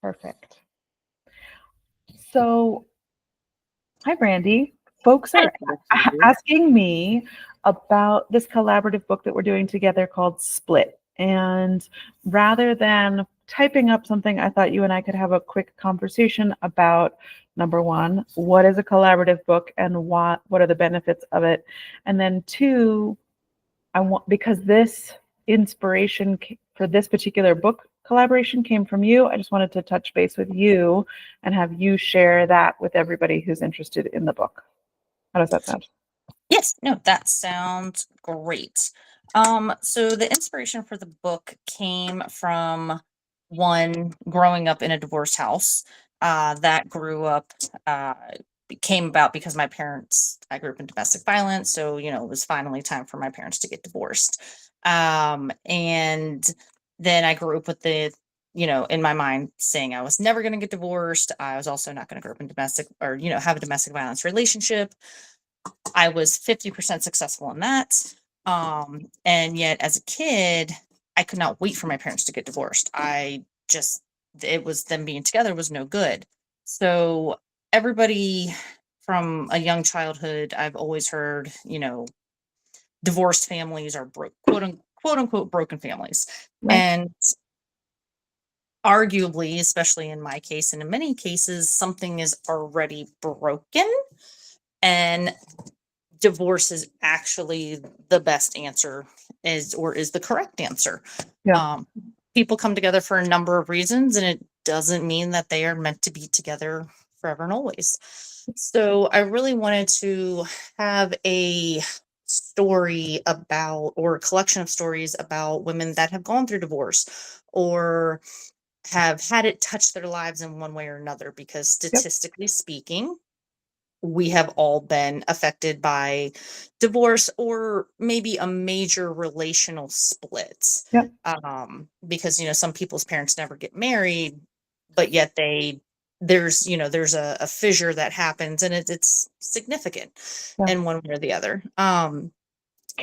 Perfect. So, hi, Brandy. Folks Hi, are Cindy. asking me about this collaborative book that we're doing together called Split. And rather than typing up something, I thought you and I could have a quick conversation about number one, what is a collaborative book and what are the benefits of it? And then two, I want because this inspiration for this particular book collaboration came from you. I just wanted to touch base with you and have you share that with everybody who's interested in the book. How does that sound? Yes, no, that sounds great. So the inspiration for the book came from one growing up in a divorced house. That grew up came about because my parents. I grew up in domestic violence, so it was finally time for my parents to get divorced. And then I grew up with in my mind saying I was never going to get divorced. I was also not going to grow up in domestic or have a domestic violence relationship. I was 50% successful in that. And yet as a kid, I could not wait for my parents to get divorced. It was them being together was no good. So everybody from a young childhood, I've always heard, divorced families are quote unquote broken families. Right. And arguably, especially in my case, and in many cases, something is already broken. And divorce is actually the best answer is the correct answer. Yeah. Um, People come together for a number of reasons, and it doesn't mean that they are meant to be together forever and always. So I really wanted to have a story about, or a collection of stories about women that have gone through divorce or have had it touch their lives in one way or another, because Yep. statistically speaking, we have all been affected by divorce or maybe a major relational split. Yep. Because some people's parents never get married, but yet there's a fissure that happens, and it's significant Yeah. in one way or the other. Can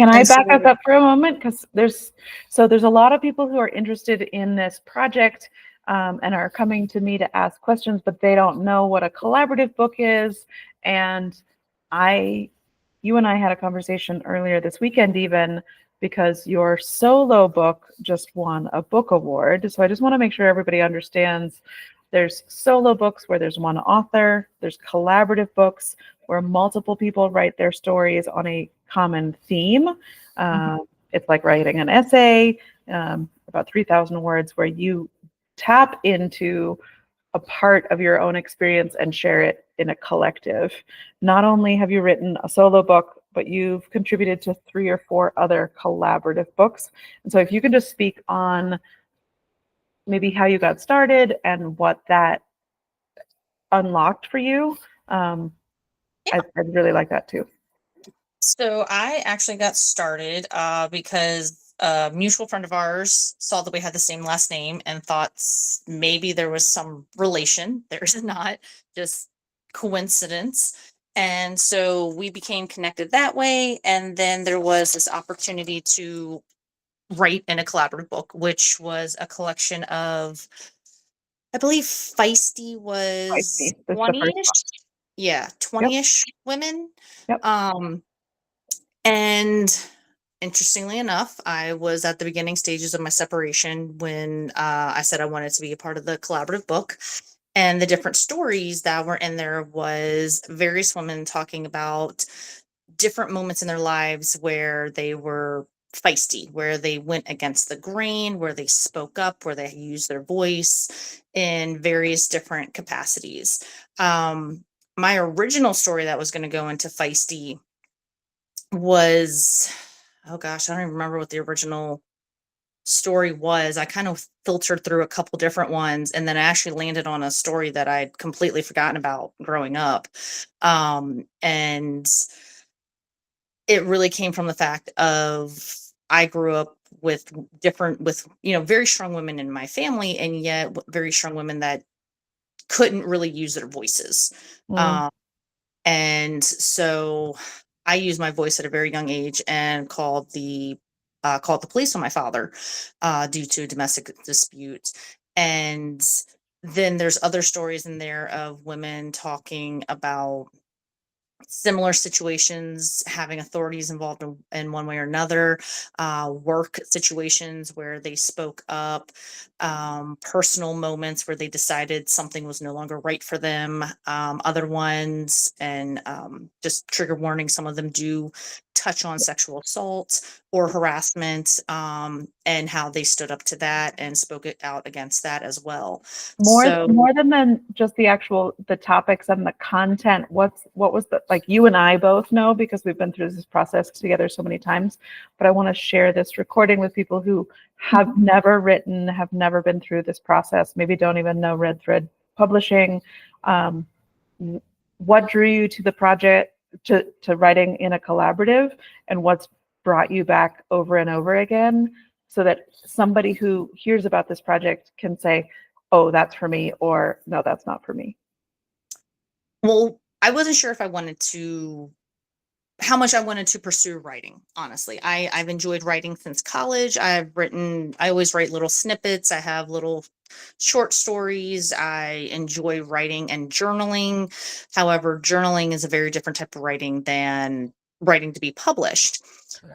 I And back us so up for a moment? Because there's a lot of people who are interested in this project and are coming to me to ask questions, but they don't know what a collaborative book is. And I, you and I had a conversation earlier this weekend, even because your solo book just won a book award. So I just want to make sure everybody understands there's solo books where there's one author, there's collaborative books where multiple people write their stories on a common theme. Mhm. It's like writing an essay, about 3,000 words, where you tap into a part of your own experience and share it in a collective. Not only have you written a solo book, but you've contributed to 3 or 4 other collaborative books. And so if you can just speak on maybe how you got started and what that unlocked for you, um, I'd really like that too. So I actually got started because a mutual friend of ours saw that we had the same last name and thought maybe there was some relation. There's not, just coincidence. And so we became connected that way. And then there was this opportunity to write in a collaborative book, which was a collection of, I believe Feisty I was see. This is the first one. 20-ish. Yeah, Yep. 20-ish women. Yep. Um, and interestingly enough, I was at the beginning stages of my separation when I said I wanted to be a part of the collaborative book. And the different stories that were in there was various women talking about different moments in their lives where they were feisty, where they went against the grain, where they spoke up, where they used their voice in various different capacities. Um, my original story that was going to go into feisty was, oh gosh, I don't even remember what the original story was. I kind of filtered through a couple different ones, and then I actually landed on a story that I'd completely forgotten about growing up. And it really came from the fact of I grew up with very strong women in my family, and yet very strong women that couldn't really use their voices. Mm. Um, And so I used my voice at a very young age and called the police on my father due to a domestic dispute. And then there's other stories in there of women talking about similar situations, having authorities involved in one way or another, work situations where they spoke up, personal moments where they decided something was no longer right for them, other ones, and just trigger warning, some of them do touch on sexual assault or harassment, and how they stood up to that and spoke it out against that as well. So More than just the actual the topics and the content, what was the, like, you and I both know because we've been through this process together so many times, but I want to share this recording with people who have never written, have never been through this process, maybe don't even know Red Thread Publishing. Um, what drew you to the project, to writing in a collaborative, and what's brought you back over and over again, so that somebody who hears about this project can say, oh, that's for me, or no, that's not for me. well, I wasn't sure if I wanted to how much I wanted to pursue writing, honestly. I've enjoyed writing since college. I always write little snippets. I have little short stories. I enjoy writing and journaling. However, journaling is a very different type of writing than writing to be published.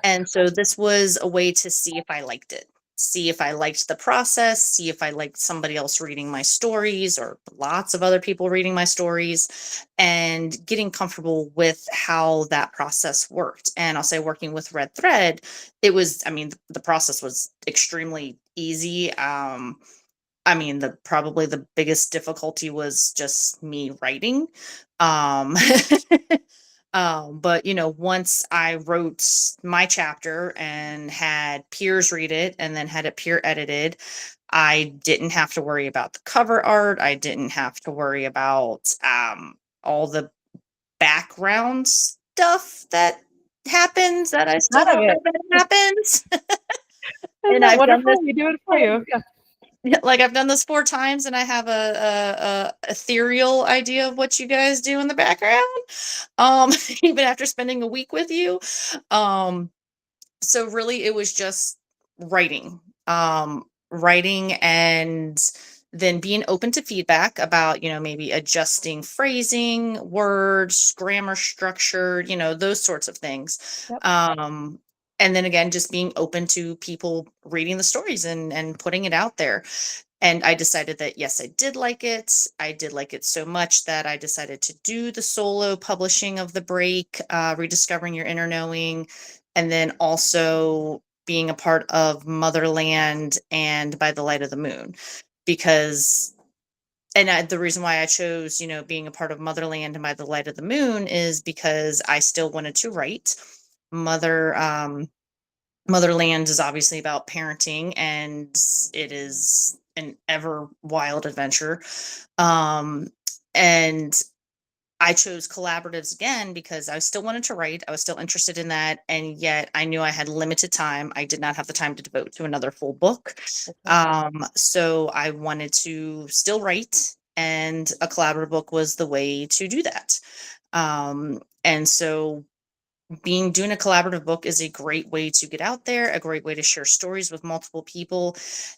And so this was a way to see if I liked it, see if I liked the process, see if I liked somebody else reading my stories or lots of other people reading my stories, and getting comfortable with how that process worked. And I'll say, working with Red Thread, it was, I mean, the process was extremely easy. I mean, the probably the biggest difficulty was just me writing. Um, but once I wrote my chapter and had peers read it and then had it peer edited, I didn't have to worry about the cover art. I didn't have to worry about all the background stuff that happens that I still None of don't know it. that it happens. Isn't And that I've done this wonderful? We do it for you. Yeah. yeah, like I've done this 4 times, and I have a ethereal idea of what you guys do in the background. Um, even after spending a week with you. Um, so really it was just writing. Writing, and then being open to feedback about, maybe adjusting phrasing, words, grammar structure, those sorts of things. Yep. And then again, just being open to people reading the stories and putting it out there. And I decided that, yes, I did like it. I did like it so much that I decided to do the solo publishing of the break, rediscovering your inner knowing, and then also being a part of Motherland and By the Light of the Moon. Because, the reason why I chose, being a part of Motherland and By the Light of the Moon is because I still wanted to write. Mother, Motherland is obviously about parenting, and it is an ever wild adventure. Um, and I chose collaboratives again because I still wanted to write. I was still interested in that. And yet I knew I had limited time. I did not have the time to devote to another full book. So I wanted to still write, and a collaborative book was the way to do that. And so doing a collaborative book is a great way to get out there, a great way to share stories with multiple people,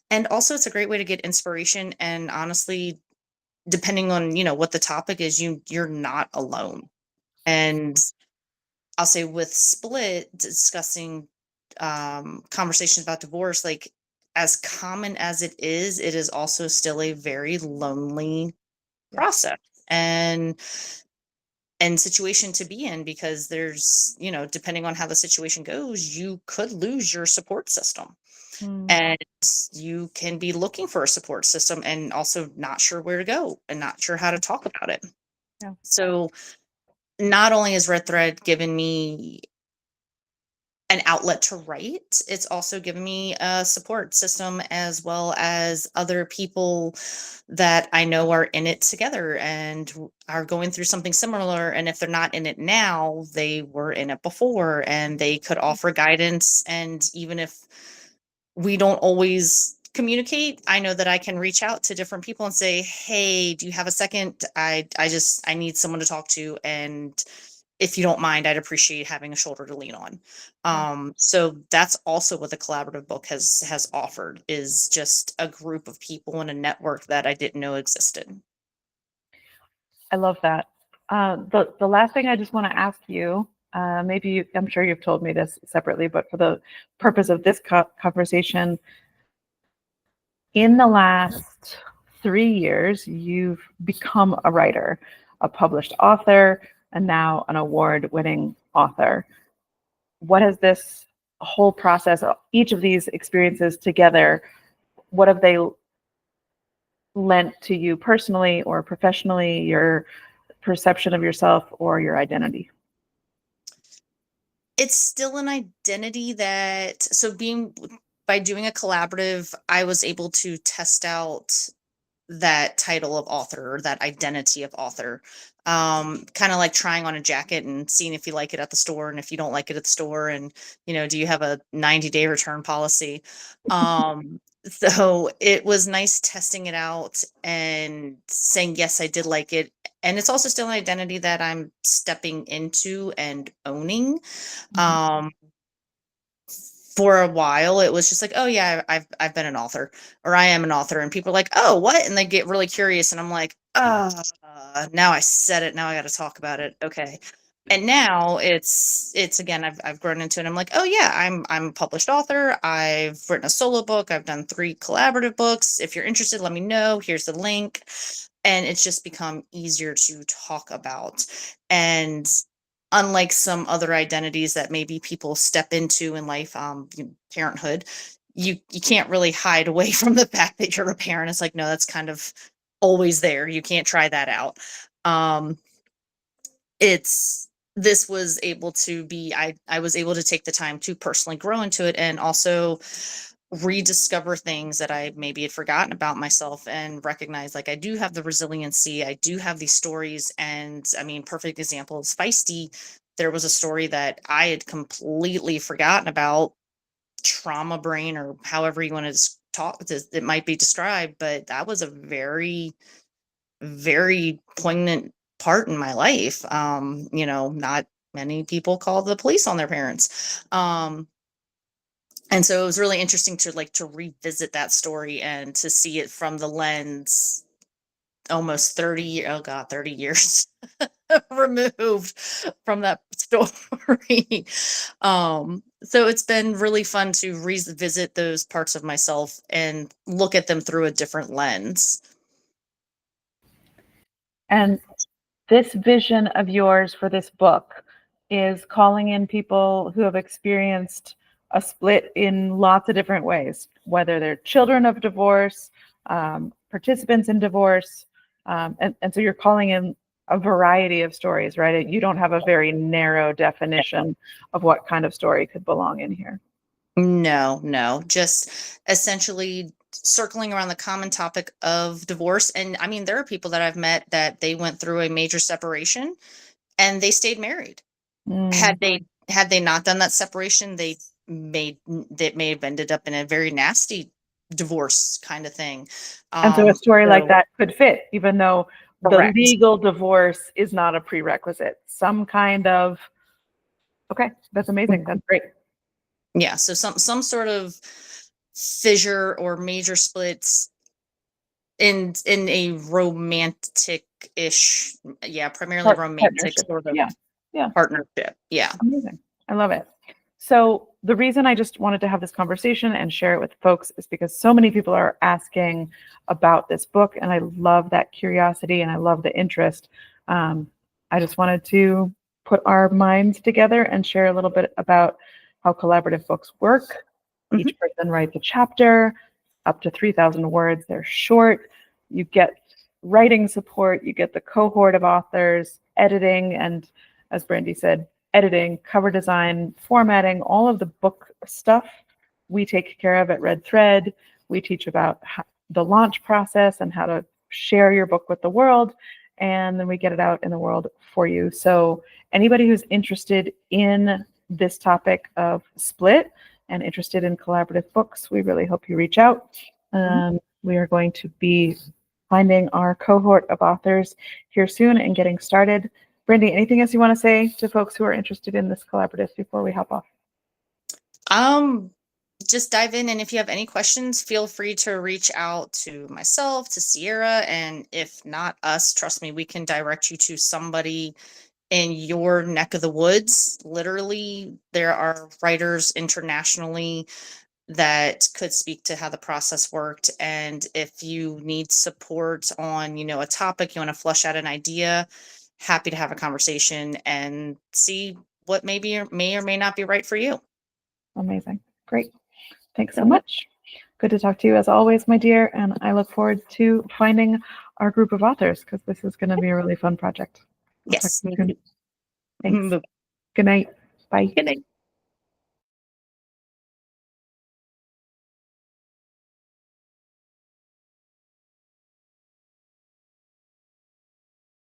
and also it's a great way to get inspiration. And honestly, depending on what the topic is, you're not alone. And I'll say, with Split, discussing conversations about divorce, like, as common as it is also still a very lonely Yeah. process and situation to be in, because there's, depending on how the situation goes, you could lose your support system, Mm. and you can be looking for a support system and also not sure where to go and not sure how to talk about it. Yeah. So not only has Red Thread given me an outlet to write, it's also given me a support system, as well as other people that I know are in it together and are going through something similar. And if they're not in it now, they were in it before, and they could offer guidance. And even if we don't always communicate, I know that I can reach out to different people and say, hey, do you have a second? I need someone to talk to. And if you don't mind, I'd appreciate having a shoulder to lean on. So that's also what the collaborative book has offered, is just a group of people and a network that I didn't know existed. I love that. The last thing I just want to ask you, I'm sure you've told me this separately, but for the purpose of this conversation, in the last 3 years, you've become a writer, a published author, and now an award-winning author. What has this whole process, each of these experiences together, what have they lent to you personally or professionally, your perception of yourself or your identity? It's still an identity that, so being, by doing a collaborative, I was able to test out that title of author, or that identity of author. Kind of like trying on a jacket and seeing if you like it at the store, and if you don't like it at the store, and do you have a 90-day return policy? So it was nice testing it out and saying, yes, I did like it. And it's also still an identity that I'm stepping into and owning. Mhm. Um, for a while it was just like, oh yeah, I've been an author, or I am an author, and people are like, oh, what? And they get really curious, and I'm like, now I said it, now I got to talk about it. Okay. And now it's again, I've grown into it. I'm like, oh yeah, I'm a published author. I've written a solo book. I've done 3 collaborative books. If you're interested, let me know. Here's the link. And it's just become easier to talk about. And unlike some other identities that maybe people step into in life, parenthood, you can't really hide away from the fact that you're a parent. It's like, no, that's kind of always there. You can't try that out. Um, it's this was able to be, I was able to take the time to personally grow into it, and also rediscover things that I maybe had forgotten about myself, and recognize, like, I do have the resiliency, I do have these stories. And I mean, perfect example is Feisty. There was a story that I had completely forgotten about, trauma brain, or however you want to talk, it might be described, but that was a very, very poignant part in my life. Not many people call the police on their parents. And so it was really interesting to revisit that story and to see it from the lens almost 30 years removed from that story. So it's been really fun to revisit those parts of myself and look at them through a different lens. And this vision of yours for this book is calling in people who have experienced a split in lots of different ways, whether they're children of divorce, participants in divorce. And so you're calling in a variety of stories, right? You don't have a very narrow definition of what kind of story could belong in here. No, no, just essentially circling around the common topic of divorce. And I mean, there are people that I've met that they went through a major separation and they stayed married. Mm. Had they not done that separation, that may have ended up in a very nasty divorce kind of thing. And so a story like So that could fit, even though the correct. legal divorce is not a prerequisite. Some kind of, okay, that's amazing. That's great. Yeah, so some sort of fissure or major splits in a romantic-ish, yeah, primarily romantic Partnership. sort of Yeah. Yeah. partnership. Yeah. Amazing. I love it. So the reason I just wanted to have this conversation and share it with folks is because so many people are asking about this book, and I love that curiosity and I love the interest. I just wanted to put our minds together and share a little bit about how collaborative books work. Mhm. Each person writes a chapter, up to 3,000 words. They're short. You get writing support. You get the cohort of authors, editing, and as Brandy said, editing, cover design, formatting, all of the book stuff we take care of at Red Thread. We teach about the launch process and how to share your book with the world, and then we get it out in the world for you. So anybody who's interested in this topic of split and interested in collaborative books, we really hope you reach out. We are going to be finding our cohort of authors here soon and getting started. Brandy, anything else you want to say to folks who are interested in this collaborative before we hop off? Just dive in, and if you have any questions, feel free to reach out to myself, to Sierra, and if not us, trust me, we can direct you to somebody in your neck of the woods. Literally, there are writers internationally that could speak to how the process worked. And if you need support on, a topic, you want to flush out an idea, happy to have a conversation and see what maybe may or may not be right for you. Amazing. Great. Thanks so much. Good to talk to you as always, my dear. And I look forward to finding our group of authors because this is going to be a really fun project. Yes. Thanks. Good night. Bye. Good night.